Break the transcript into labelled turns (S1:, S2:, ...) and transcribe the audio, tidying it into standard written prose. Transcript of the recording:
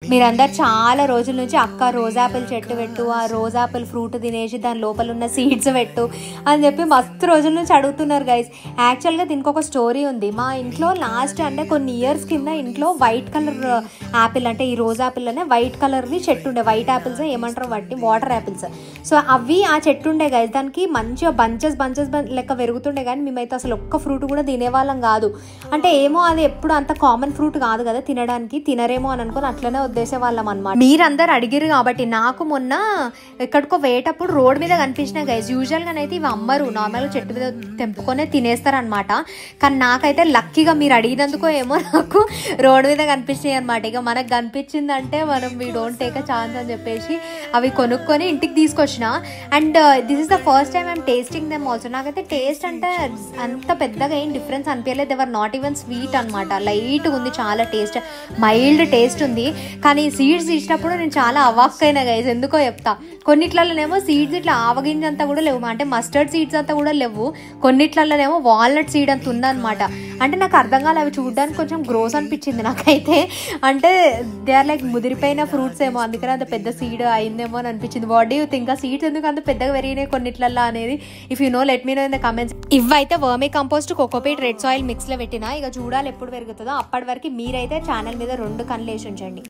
S1: మీరందరు చాలా రోజుల నుంచి అక్క రోజ్ యాపిల్ చెట్టు పెట్టు, ఆ రోజ్ యాపిల్ ఫ్రూట్ తినేసి దాని లోపల ఉన్న సీడ్స్ పెట్టు అని చెప్పి మస్తు రోజుల నుంచి అడుగుతున్నారు గైస్. యాక్చువల్గా దీనికి ఒక స్టోరీ ఉంది. మా ఇంట్లో లాస్ట్ అంటే కొన్ని ఇయర్స్ కింద ఇంట్లో వైట్ కలర్ యాపిల్ అంటే ఈ రోజ్ యాపిల్ అనే వైట్ కలర్వి చెట్టు ఉండే, వైట్ యాపిల్స్ ఏమంటారు వాటి వాటర్ యాపిల్స్. సో అవి ఆ చెట్టు ఉండే గైస్. దానికి మంచిగా బంచెస్ లెక్క పెరుగుతుండే, కానీ మేమైతే అసలు ఒక్క ఫ్రూట్ కూడా తినేవాళ్ళం కాదు. అంటే ఏమో అది ఎప్పుడు అంత కామన్ ఫ్రూట్ కాదు కదా తినడానికి, తినరేమో అని అనుకుని అట్లనే వదిలేసేవాళ్ళం అనమాట. మీరందరు అడిగిరు కాబట్టి నాకు మొన్న ఎక్కడికో వేటప్పుడు రోడ్ మీద కనిపించిన గైస్. యూజువల్గానైతే ఇవి అమ్మరు, నార్మల్గా చెట్టు మీద తెంపుకొనే తినేస్తారనమాట. కానీ నాకైతే లక్కీగా మీరు అడిగినందుకో ఏమో నాకు రోడ్ మీద కనిపించినాయి అనమాట. ఇక మనకు కనిపించిందంటే మనం we don't take a chance అని చెప్పేసి అవి కొనుక్కొని ఇంటికి తీసుకొచ్చిన. And this is the first time I'm tasting them also. నాకైతే టేస్ట్ అంటే అంత పెద్దగా ఏం డిఫరెన్స్ అనిపించలేదు. దేవర్ నాట్ ఈవెన్ స్వీట్ అనమాట, లైట్గా ఉంది, చాలా టేస్ట్ మైల్డ్ టేస్ట్ ఉంది. కానీ సీడ్స్ తీసినప్పుడు నేను చాలా అవాక్కైనా గైస్. ఎందుకో చెప్తా, కొన్నిట్లలోనేమో సీడ్స్ ఇట్లా ఆవగింజ అంతా కూడా లేవు, అంటే మస్టర్డ్ సీడ్స్ అంతా కూడా లేవు. కొన్నిట్లలోనేమో వాల్నట్ సీడ్ అంత ఉందన్నమాట. అంటే నాకు అర్థం కాలే, అవి చూడడానికి కొంచెం గ్రోస్ అనిపించింది నాకైతే. అంటే దే ఆర్ లైక్ ముదిరిపోయిన ఫ్రూట్స్ ఏమో, అందుకని అంత పెద్ద సీడ్ అయిందేమో అని అనిపించింది. What do you think? ఆ సీడ్స్ ఎందుకు అంత పెద్దగా పెరిగినాయి కొన్నిట్లల్లో అనేది if you know let me know in the comments. ఇవైతే vermi compost, cocopeat, red soil మిక్స్లో పెట్టినా. ఇక చూడాలి ఎప్పుడు పెరుగుతుందో. అప్పటి వరకు మీరైతే ఛానల్ మీద 2 కన్నులు వేసి ఉంచండి.